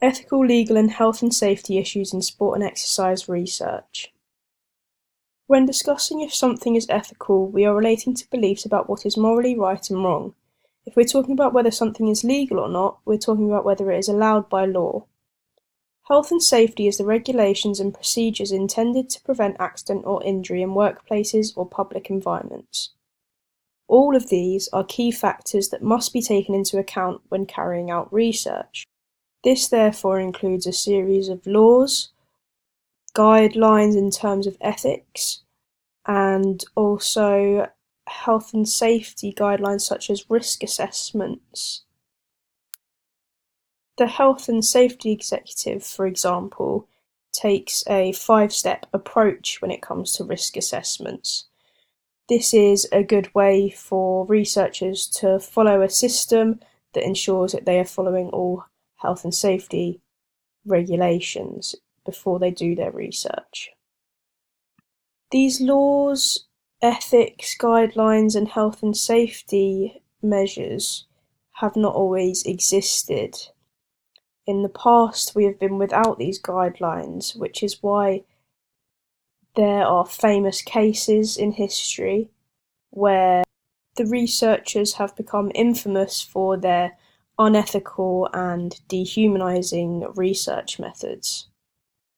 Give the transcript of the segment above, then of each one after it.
Ethical, legal and health and safety issues in sport and exercise research. When discussing if something is ethical, we are relating to beliefs about what is morally right and wrong. If we're talking about whether something is legal or not, we're talking about whether it is allowed by law. Health and safety is the regulations and procedures intended to prevent accident or injury in workplaces or public environments. All of these are key factors that must be taken into account when carrying out research. This therefore includes a series of laws, guidelines in terms of ethics, and also health and safety guidelines such as risk assessments. The Health and Safety Executive, for example, takes a 5-step approach when it comes to risk assessments. This is a good way for researchers to follow a system that ensures that they are following all health and safety regulations before they do their research. These laws, ethics, guidelines and health and safety measures have not always existed. In the past, we have been without these guidelines, which is why there are famous cases in history where the researchers have become infamous for their unethical and dehumanizing research methods,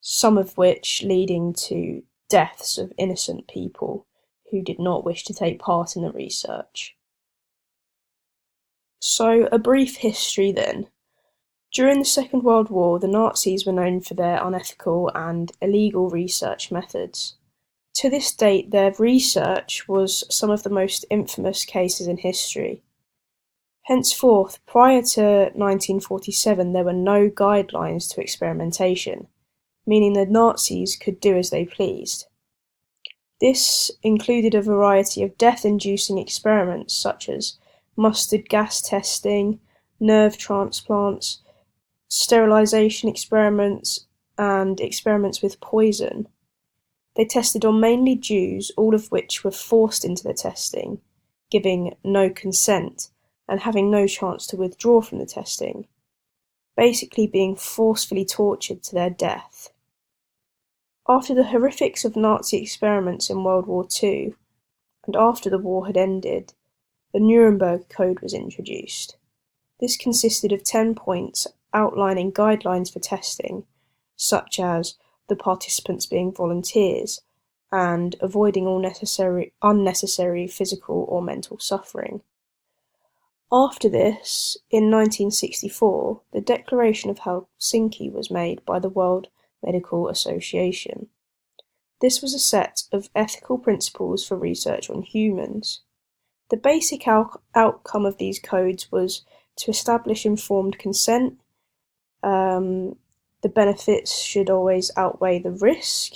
some of which leading to deaths of innocent people who did not wish to take part in the research. So, a brief history then. During the Second World War, the Nazis were known for their unethical and illegal research methods. To this date, their research was some of the most infamous cases in history. Henceforth, prior to 1947, there were no guidelines to experimentation, meaning the Nazis could do as they pleased. This included a variety of death-inducing experiments such as mustard gas testing, nerve transplants, sterilization experiments, and experiments with poison. They tested on mainly Jews, all of which were forced into the testing, giving no consent and having no chance to withdraw from the testing, basically being forcefully tortured to their death. After the horrifics of Nazi experiments in World War II, and after the war had ended, the Nuremberg Code was introduced. This consisted of 10 points outlining guidelines for testing, such as the participants being volunteers and avoiding all unnecessary physical or mental suffering. After this, in 1964, the Declaration of Helsinki was made by the World Medical Association. This was a set of ethical principles for research on humans. The basic outcome of these codes was to establish informed consent. The benefits should always outweigh the risk.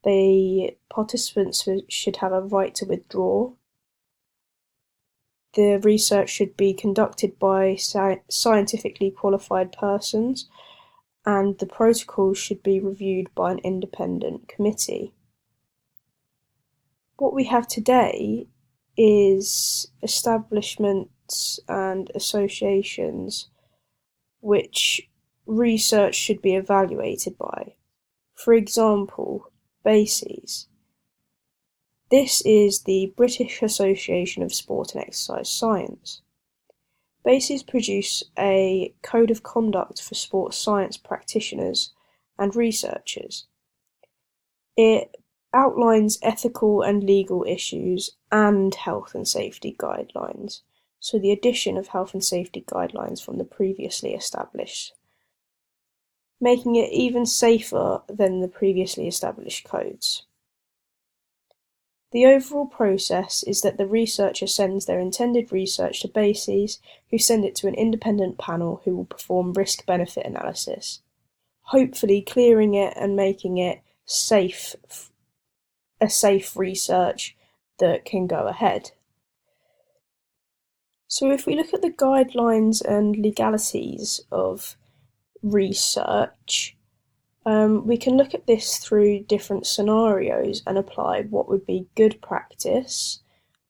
The participants should have a right to withdraw. The research should be conducted by scientifically qualified persons, and the protocols should be reviewed by an independent committee. What we have today is establishments and associations which research should be evaluated by. For example, BASES. This is the British Association of Sport and Exercise Science. BASES produce a code of conduct for sports science practitioners and researchers. It outlines ethical and legal issues and health and safety guidelines, so the addition of health and safety guidelines from the previously established, making it even safer than the previously established codes. The overall process is that the researcher sends their intended research to BASES, who send it to an independent panel who will perform risk-benefit analysis, hopefully clearing it and making it a safe research that can go ahead. So if we look at the guidelines and legalities of research, we can look at this through different scenarios and apply what would be good practice,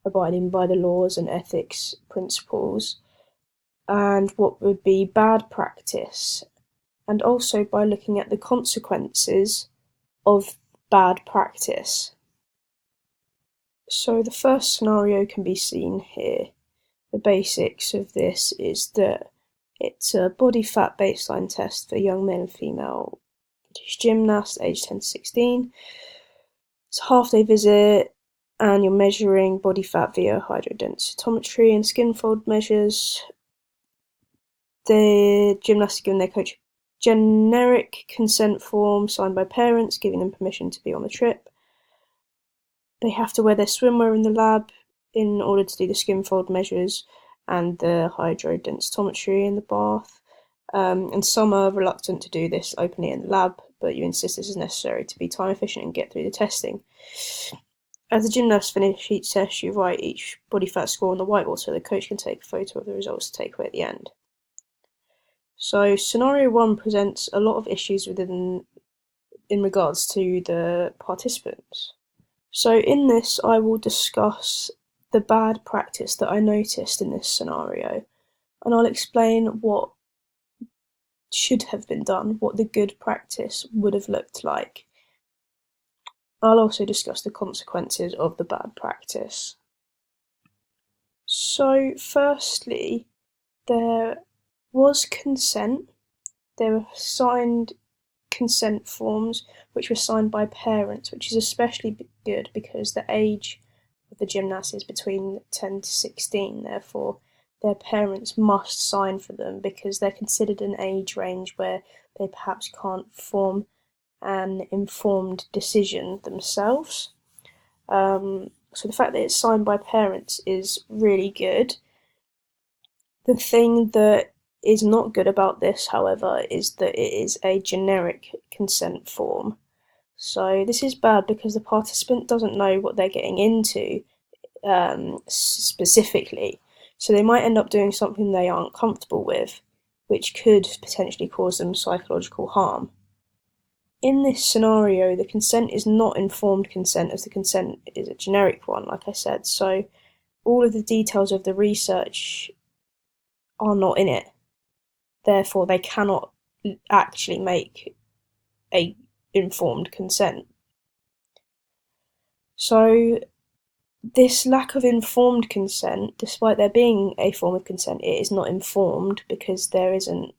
abiding by the laws and ethics principles, and what would be bad practice, and also by looking at the consequences of bad practice. So the first scenario can be seen here. The basics of this is that it's a body fat baseline test for young male and female British gymnasts aged 10 to 16. It's a half-day visit, and you're measuring body fat via hydrodensitometry and skin fold measures. The gymnasts are given their coach generic consent form signed by parents, giving them permission to be on the trip. They have to wear their swimwear in the lab in order to do the skin fold measures and the hydrodensitometry in the bath. And some are reluctant to do this openly in the lab, but you insist this is necessary to be time efficient and get through the testing. As the gymnasts finish each test, you write each body fat score on the whiteboard so the coach can take a photo of the results to take away at the end. So scenario 1 presents a lot of issues in regards to the participants. So in this, I will discuss the bad practice that I noticed in this scenario, and I'll explain what should have been done, what the good practice would have looked like. I'll also discuss the consequences of the bad practice. So firstly, there was consent. There were signed consent forms which were signed by parents, which is especially good because the age of the gymnast is between 10 to 16, therefore their parents must sign for them because they're considered an age range where they perhaps can't form an informed decision themselves. So the fact that it's signed by parents is really good. The thing that is not good about this, however, is that it is a generic consent form. So this is bad because the participant doesn't know what they're getting into specifically. So they might end up doing something they aren't comfortable with, which could potentially cause them psychological harm. In this scenario, the consent is not informed consent, as the consent is a generic one, like I said. So all of the details of the research are not in it. Therefore, they cannot actually make a informed consent. So this lack of informed consent, despite there being a form of consent, it is not informed because it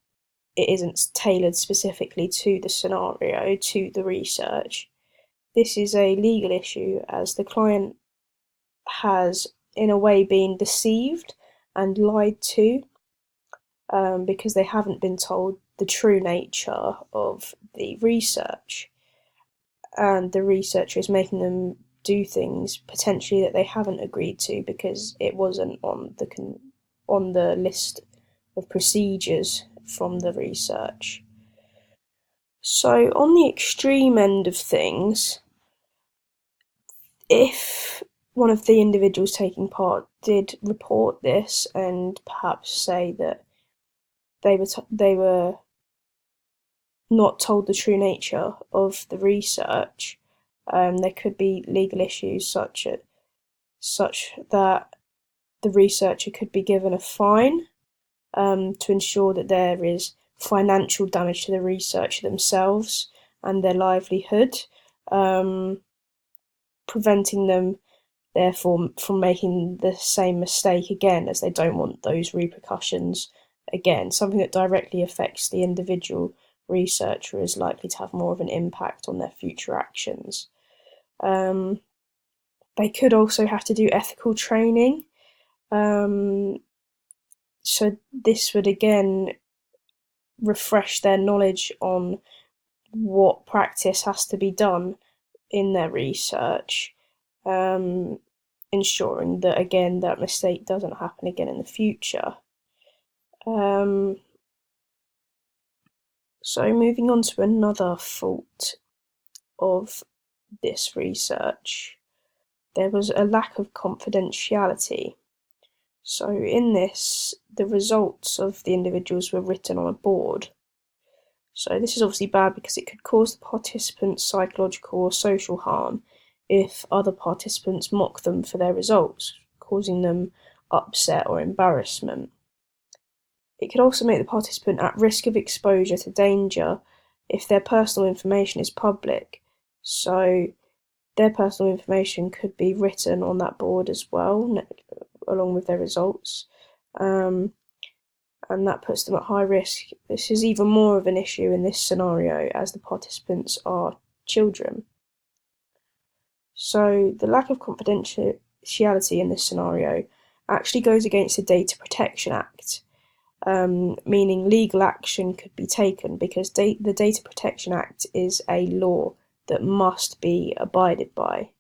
isn't tailored specifically to the scenario, to the research. This is a legal issue as the client has, in a way, been deceived and lied to because they haven't been told the true nature of the research, and the researcher is making them do things potentially that they haven't agreed to because it wasn't on the list of procedures from the research. So on the extreme end of things, if one of the individuals taking part did report this and perhaps say that they were not told the true nature of the research, there could be legal issues such that the researcher could be given a fine to ensure that there is financial damage to the researcher themselves and their livelihood, preventing them therefore from making the same mistake again, as they don't want those repercussions again. Something that directly affects the individual researcher is likely to have more of an impact on their future actions. They could also have to do ethical training. So this would again refresh their knowledge on what practice has to be done in their research, ensuring that again that mistake doesn't happen again in the future. So moving on to another fault of this research, there was a lack of confidentiality. So in this, the results of the individuals were written on a board. So this is obviously bad because it could cause the participants psychological or social harm if other participants mock them for their results, causing them upset or embarrassment. It could also make the participant at risk of exposure to danger if their personal information is public. So their personal information could be written on that board as well, along with their results. And that puts them at high risk. This is even more of an issue in this scenario as the participants are children. So the lack of confidentiality in this scenario actually goes against the Data Protection Act, meaning legal action could be taken because the Data Protection Act is a law that must be abided by.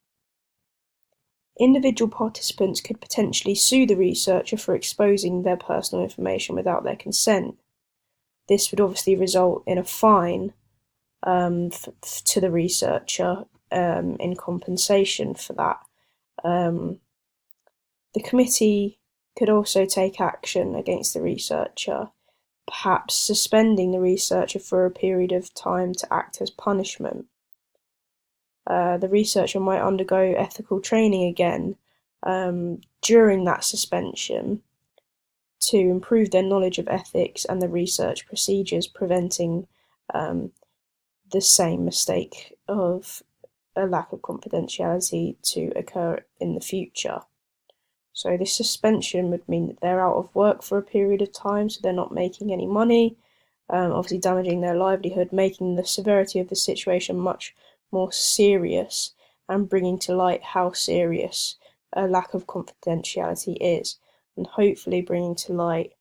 Individual participants could potentially sue the researcher for exposing their personal information without their consent. This would obviously result in a fine to the researcher in compensation for that. The committee could also take action against the researcher, perhaps suspending the researcher for a period of time to act as punishment. The researcher might undergo ethical training again during that suspension to improve their knowledge of ethics and the research procedures, preventing the same mistake of a lack of confidentiality to occur in the future. So this suspension would mean that they're out of work for a period of time, so they're not making any money, obviously damaging their livelihood, making the severity of the situation much more serious and bringing to light how serious a lack of confidentiality is, and hopefully bringing to light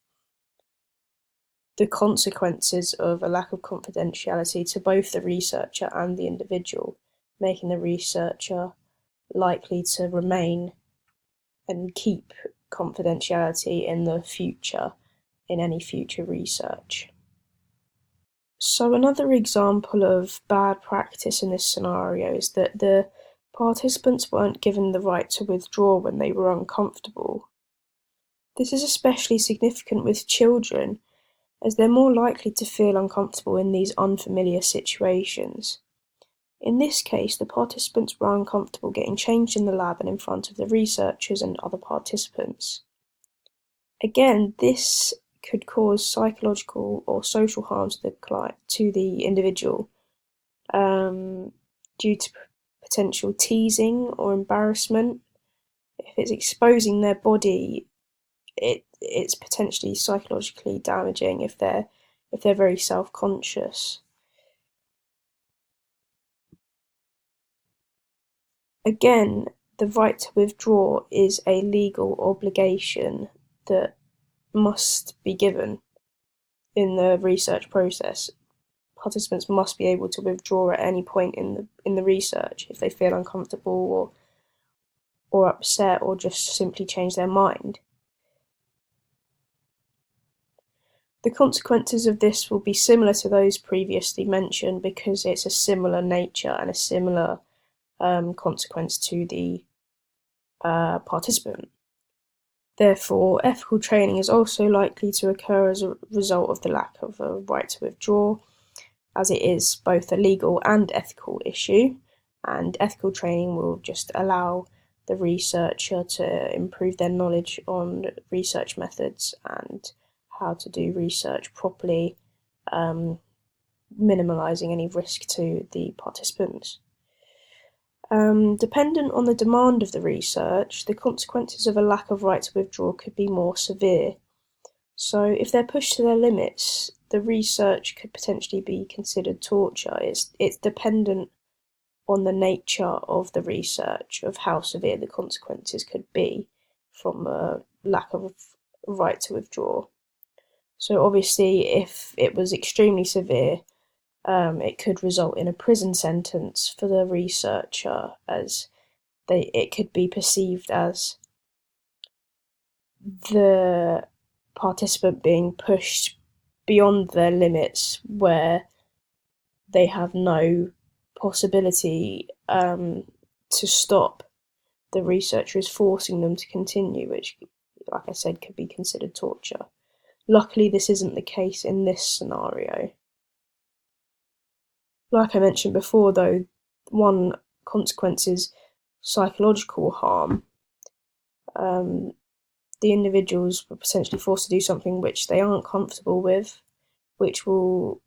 the consequences of a lack of confidentiality to both the researcher and the individual, making the researcher likely to remain and keep confidentiality in the future, in any future research. So another example of bad practice in this scenario is that the participants weren't given the right to withdraw when they were uncomfortable. This is especially significant with children, as they're more likely to feel uncomfortable in these unfamiliar situations. In this case, the participants were uncomfortable getting changed in the lab and in front of the researchers and other participants. Again, this could cause psychological or social harm to the individual due to potential teasing or embarrassment. If it's exposing their body, it's potentially psychologically damaging if they're very self-conscious. Again, the right to withdraw is a legal obligation that must be given in the research process. Participants must be able to withdraw at any point in the research if they feel uncomfortable or upset or just simply change their mind. The consequences of this will be similar to those previously mentioned because it's a similar nature and a similar consequence to the participant. Therefore, ethical training is also likely to occur as a result of the lack of a right to withdraw, as it is both a legal and ethical issue, and ethical training will just allow the researcher to improve their knowledge on research methods and how to do research properly, minimalising any risk to the participants. Dependent on the demand of the research, the consequences of a lack of right to withdraw could be more severe. So if they're pushed to their limits, the research could potentially be considered torture. It's dependent on the nature of the research, of how severe the consequences could be from a lack of right to withdraw. So obviously, if it was extremely severe, it could result in a prison sentence for the researcher, as it could be perceived as the participant being pushed beyond their limits where they have no possibility to stop. The researcher is forcing them to continue, which, like I said, could be considered torture. Luckily, this isn't the case in this scenario. Like I mentioned before, though, one consequence is psychological harm. the individuals were potentially forced to do something which they aren't comfortable with, which will